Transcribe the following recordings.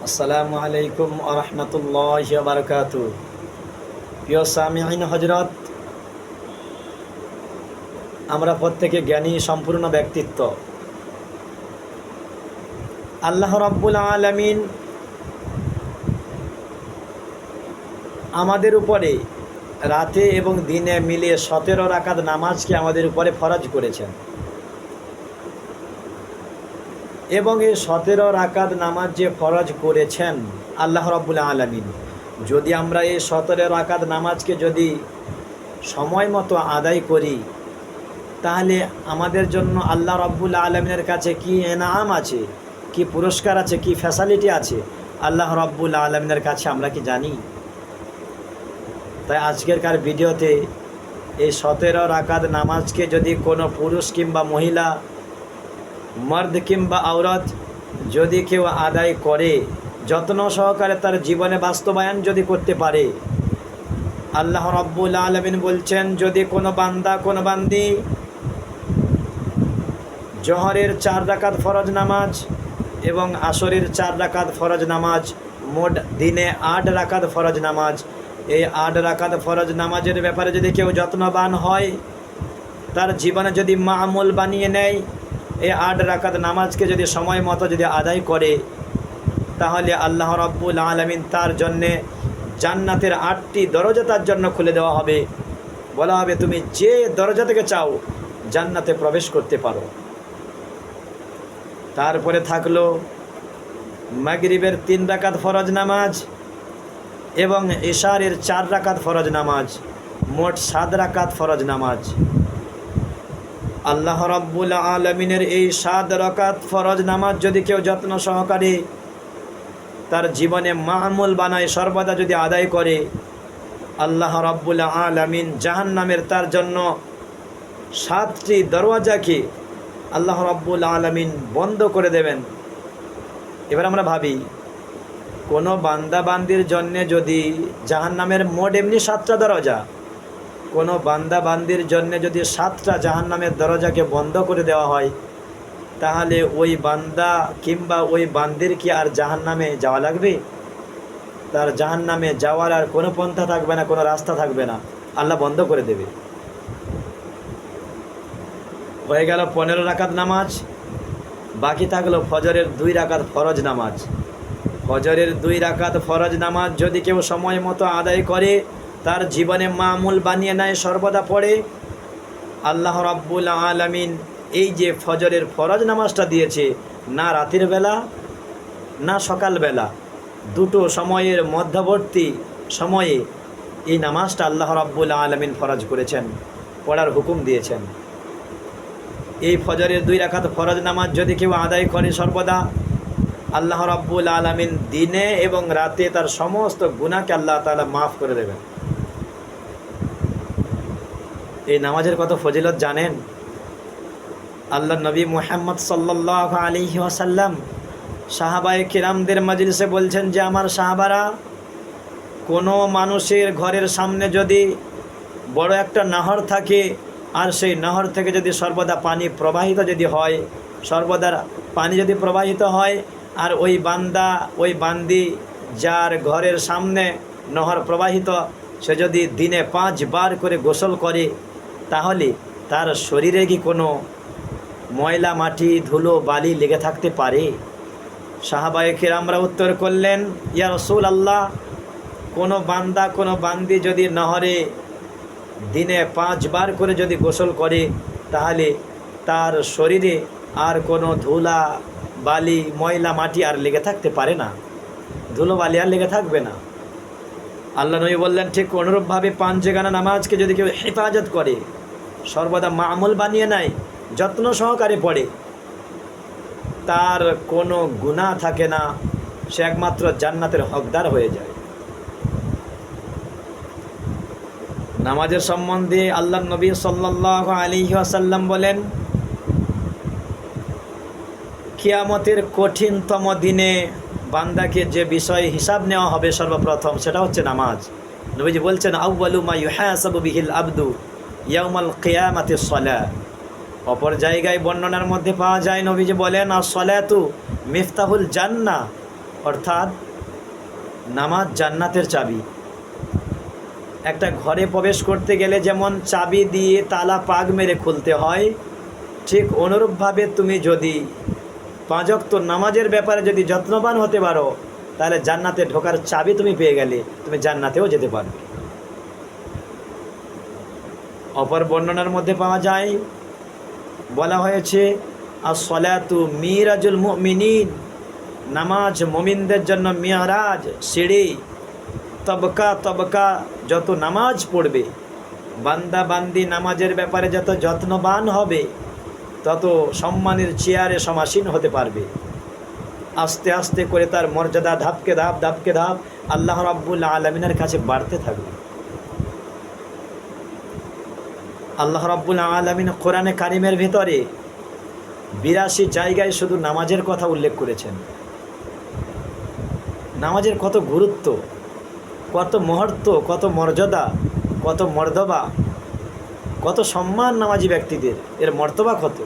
আসসালামু আলাইকুম ওয়া রাহমাতুল্লাহি ওয়া বারাকাতুহু। প্রিয় সামিঈন হযরত, আমরা প্রত্যেকে জ্ঞানী সম্পূর্ণ ব্যক্তিত্ব। আল্লাহ রাব্বুল আলামিন আমাদের উপরে রাতে এবং দিনে মিলিয়ে 17 রাকাত নামাজকে আমাদের উপরে ফরজ করেছেন এবং এই 17 রাকাত নামাজ যে ফরজ করেছেন আল্লাহ রাব্বুল আলামিন, যদি আমরা এই 17 রাকাত নামাজকে যদি সময় মতো আদায় করি, তাহলে আমাদের জন্য আল্লাহ রাব্বুল আলামিনের কাছে কি ইনাম আছে, কি পুরস্কার আছে, কি ফ্যাসিলিটি আছে আল্লাহ রাব্বুল আলামিনের কাছে আমরা কি জানি? তাই আজকেরকার ভিডিওতে এই 17 রাকাত নামাজকে যদি কোনো পুরুষ কিংবা মহিলা, মর্দ কিংবা আওরত যদি কেউ আদায় করে, যত্ন সহকারে তার জীবনে বাস্তবায়ন যদি করতে পারে, আল্লাহ রাব্বুল আলামিন বলছেন, যদি কোনো বান্দা কোনো বান্দি জোহরের 4 রাকাত ফরজ নামাজ এবং আসরের 4 রাকাত ফরজ নামাজ, মোট দিনে 8 রাকাত ফরজ নামাজ, এই 8 রাকাত ফরজ নামাজের ব্যাপারে যদি কেউ যত্নবান হয়, তার জীবনে যদি মামুল বানিয়ে নেয়, এই 8 রাকাত নামাজকে যদি সময় মতো যদি আদায় করে, তাহলে আল্লাহ রাব্বুল আলামিন তার জন্যে জান্নাতের 8টি দরজা তার জন্য খুলে দেওয়া হবে। বলা হবে, তুমি যে দরজা থেকে চাও জান্নাতে প্রবেশ করতে পারো। তারপরে থাকলো মাগরিবের 3 রাকাত ফরজ নামাজ এবং ইশারের 4 রাকাত ফরজ নামাজ, মোট 7 রাকাত ফরজ নামাজ। আল্লাহ রাব্বুল আলামিনের এই 7 রাকাত ফরজ নামাজ যদি কেউ যত্ন সহকারে তার জীবনে মামুল বানায়, সর্বদা যদি আদায় করে, আল্লাহ রাব্বুল আলামিন জাহান্নামের তার জন্য 7টি দরওয়াজাকে আল্লাহ রাব্বুল আলামিন বন্ধ করে দেবেন। এবার আমরা ভাবি, কোনো বান্দা বান্দির জন্যে যদি জাহান্নামের মোট এমনি 7টা দরজা, কোনো বান্দা বান্দির জন্যে যদি 7টা জাহান্নামের দরজাকে বন্ধ করে দেওয়া হয়, তাহলে ওই বান্দা কিংবা ওই বান্দির কি আর জাহান্নামে যাওয়া লাগবে? তার জাহান্নামে যাওয়ার আর কোনো পন্থা থাকবে না, কোনো রাস্তা থাকবে না, আল্লাহ বন্ধ করে দেবে। হয়ে গেল 15 রাকাত নামাজ, বাকি থাকলো ফজরের 2 রাকাত ফরজ নামাজ। ফজরের 2 রাকাত ফরজ নামাজ যদি কেউ সময় মতো আদায় করে, তার জীবনে মামুল বানিয়ে নেয়, সর্বদা পড়ে, আল্লাহ রাব্বুল আলামিন এই যে ফজরের ফরজ নামাজটা দিয়েছে, না রাতের বেলা না সকালবেলা, দুটো সময়ের মধ্যবর্তী সময়ে এই নামাজটা আল্লাহ রাব্বুল আলামিন ফরজ করেছেন, পড়ার হুকুম দিয়েছেন। এই ফজরের 2 রাকাত ফরজ নামাজ যদি কেউ আদায় করে সর্বদা, আল্লাহ রাব্বুল আলামিন দিনে এবং রাতে তার সমস্ত গুনাহকে আল্লাহ তাআলা মাফ করে দেবেন। এই নামাজের কত ফজিলত জানেন? আল্লাহ নবী মুহাম্মদ সাল্লাল্লাহু আলাইহি ওয়াসাল্লাম সাহাবায়ে কিরামদের মজলিসে বলছেন যে, আমার সাহাবারা, কোনো মানুষের ঘরের সামনে যদি বড় একটা নহর থাকে, আর সেই নহর থেকে যদি সর্বদা পানি প্রবাহিত যদি হয়, সর্বদা পানি যদি প্রবাহিত হয়, আর ওই বান্দা ওই বান্দি যার ঘরের সামনে নহর প্রবাহিত, সে যদি দিনে 5 বার করে গোসল করে, তাহলে তার শরীরে কি কোনো ময়লা মাটি ধুলো বালি লেগে থাকতে পারে? সাহাবায়ে কিরামরা উত্তর করলেন, ইয়া রাসূলুল্লাহ, কোনো বান্দা কোনো বান্দি যদি নহরে দিনে 5 বার করে যদি গোসল করে, তাহলে তার শরীরে আর কোনো ধুলা বালি ময়লা মাটি আর লেগে থাকতে পারে না, ধুলো বালি আর লেগে থাকবে না। আল্লাহ নবী বললেন, ঠিক অনুরূপভাবে 5 জাগানা নামাজকে যদি কেউ হেফাজত করে, সর্বদা মামুল বানিয়ে নেয়, যত্ন সহকারে পড়ে, তার কোনো গুনাহ থাকে না, সে একমাত্র জান্নাতের হকদার হয়ে যায়। নামাজের সম্বন্ধে আল্লাহ নবী সাল্লাল্লাহু আলাইহি ওয়াসাল্লাম বলেন, কিয়ামতের কঠিনতম দিনে বান্দাকে যে বিষয়ে হিসাব নেওয়া হবে সর্বপ্রথম, সেটা হচ্ছে নামাজ। নবীজি বলছেন, আউয়ালু মা ইউহাসাবু বিহিল আবদু ইয়াউমাল কিয়ামাতিস সালাহ। অপর জায়গায় বর্ণনার মধ্যে পাওয়া যায়, নবীজি বলেন, আস সালাতু মিফতাহুল জান্নাহ, অর্থাৎ নামাজ জান্নাতের চাবি। একটা ঘরে প্রবেশ করতে গেলে যেমন চাবি দিয়ে তালা পাগ মেরে খুলতে হয়, ঠিক অনুরূপভাবে তুমি যদি 5 ওয়াক্ত নামাজের ব্যাপারে যদি যত্নবান হতে পারো, তাহলে জান্নাতে ঢোকার চাবি তুমি পেয়ে গেলে তুমি জান্নাতেও যেতে পারবে। অপর বর্ণনার মধ্যে পাওয়া যায়, বলা হয়েছে as-salatu মিরাজুল মুমিনিন, নামাজ মুমিনদের জন্য মিরাজ, সিঁড়ি। তবকা তবকা যত নামাজ পড়বে, বান্দা বান্দি নামাজের ব্যাপারে যত যত্নবান হবে, তত সম্মানের চেয়ারে সমাসীন হতে পারবে। আস্তে আস্তে করে তার মর্যাদা ধাপকে ধাপ আল্লাহ রাব্বুল আলামিনের কাছে বাড়তে থাকবে। আল্লাহ রাব্বুল আলামিন কোরআনে কারিমের ভিতরে 82 জায়গায় শুধু নামাজের কথা উল্লেখ করেছেন। নামাজের কত গুরুত্ব, কত মুহূর্ত, কত মর্যাদা, কত মর্তবা, কত সম্মান নামাজি ব্যক্তিদের, এর মর্তবা কত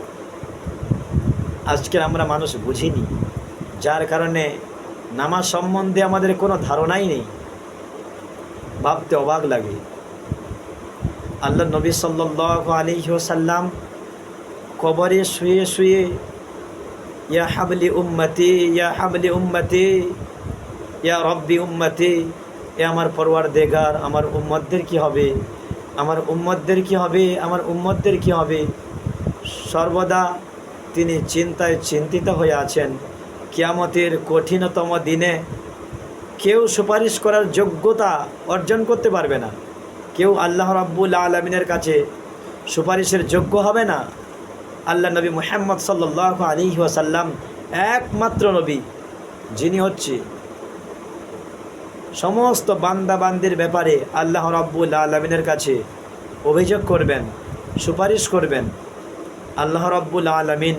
আজকের আমরা মানুষ বুঝিনি, যার কারণে নামাজ সম্বন্ধে আমাদের কোনো ধারণাই নেই। ভাবতে অবাক লাগে। আল্লাহ নবী সাল্লাল্লাহু আলাইহি ওয়াসাল্লাম কবরে শুয়ে শুয়ে ইয়া হাবলি উম্মতি, ইয়া হাবলি উম্মতি, ইয়া রব্বি উম্মতি, এ আমার পরওয়ারদিগার, আমার উম্মতদের কি হবে, আমার উম্মতদের কি হবে, আমার উম্মতদের কি হবে। সর্বদা তিনি চিন্তায় চিন্তিত হয়ে আছেন। কিয়ামতের কঠিনতম দিনে কেউ সুপারিশ করার যোগ্যতা অর্জন করতে পারবে না, কেউ আল্লাহ রাব্বুল আলামিনের কাছে সুপারিশের যোগ্য হবে না। আল্লাহ নবী মুহাম্মদ সাল্লাল্লাহু আলাইহি ওয়াসাল্লাম একমাত্র নবী, যিনি হচ্ছে সমস্ত বান্দা বান্দির ব্যাপারে আল্লাহ রাব্বুল আলামিনের কাছে অভিযোগ করবেন, সুপারিশ করবেন। আল্লাহ রাব্বুল আলামিন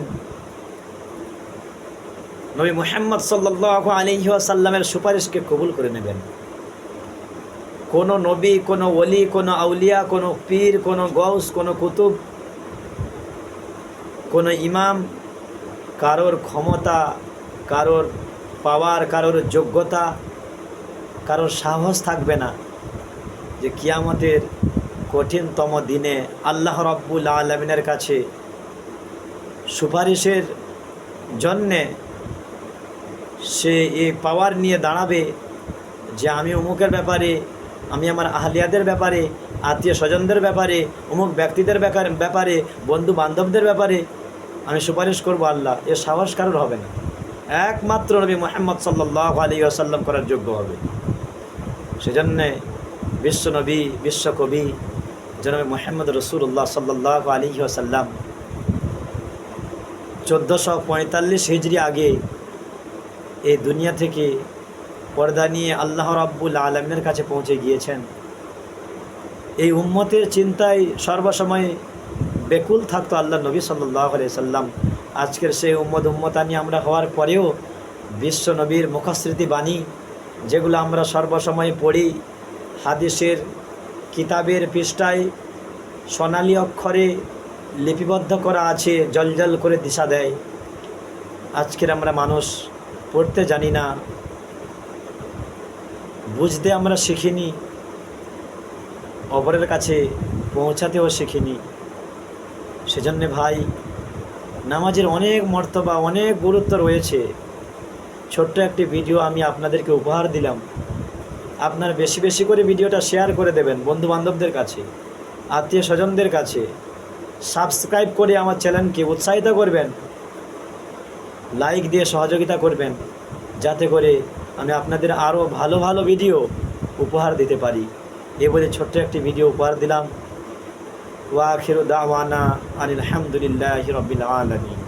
নবী মুহাম্মদ সাল্লাল্লাহু আলাইহি ওয়াসাল্লামের সুপারিশকে কবুল করে নেবেন। কোনো নবী, কোনো ওলি, কোনো আউলিয়া, কোনো পীর, কোনো গৌস, কোনো কুতুব, কোনো ইমাম, কারোর ক্ষমতা, কারোর পাওয়ার, কারোর যোগ্যতা, কারোর সাহস থাকবে না যে কিয়ামতের কঠিনতম দিনে আল্লাহ রাব্বুল আলামিনের কাছে সুপারিশের জন্যে সে এই পাওয়ার নিয়ে দাঁড়াবে যে আমি অমুকের ব্যাপারে, আমি আমার আহলিয়াদের ব্যাপারে, আত্মীয় স্বজনদের ব্যাপারে, অমুক ব্যক্তিদের ব্যাপারে, বন্ধু বান্ধবদের ব্যাপারে আমি সুপারিশ করব। আল্লাহ, এ সাহস কারোর হবে না, একমাত্র নবী মুহাম্মদ সাল্লাল্লাহু আলাইহি ওয়াসাল্লাম করার যোগ্য হবে। সেজন্যে বিশ্বনবী, বিশ্বকবি জনাবে মুহাম্মদ রাসূলুল্লাহ সাল্লাল্লাহু আলাইহি ওয়াসাল্লাম 1445 হিজরি আগে এই দুনিয়া থেকে পর্দা নিয়ে আল্লাহ রাব্বুল আলামিনের কাছে পৌঁছে গিয়েছেন। এই উম্মতের চিন্তায় সর্বসময় বেকুল থাকতো আল্লাহ নবী সাল্লাল্লাহু আলাইহি সাল্লাম। আজকের সেই উম্মতানি আমরা হওয়ার পরেও বিশ্ব নবীর মুখস্মৃতি বাণী, যেগুলো আমরা সর্বসময় পড়ি, হাদিসের কিতাবের পৃষ্ঠায় সোনালি অক্ষরে লিপিবদ্ধ করা আছে, জলজল করে দিশা দেয়। আজকের আমরা মানুষ পড়তে জানি না, বুঝতে আমরা শিখিনি, অপরের কাছে পৌঁছাতেও শিখিনি। সেজন্য ভাই, নামাজের অনেক মর্তবা, অনেক গুরুত্ব রয়েছে। ছোট্ট একটি ভিডিও আমি আপনাদেরকে উপহার দিলাম। আপনারা বেশি বেশি করে ভিডিওটা শেয়ার করে দেবেন বন্ধু বান্ধবদের কাছে, আত্মীয় স্বজনদের কাছে। সাবস্ক্রাইব করে আমার চ্যানেলকে উৎসাহিত করবেন, লাইক দিয়ে সহযোগিতা করবেন, যাতে করে আমি আপনাদের আরও ভালো ভালো ভিডিও উপহার দিতে পারি। এ বলে ছোট্ট একটি ভিডিও উপহার দিলাম। ওয়া আখিরু দাওয়ানা আনিল হামদুলিল্লাহি রাব্বিল আলামিন।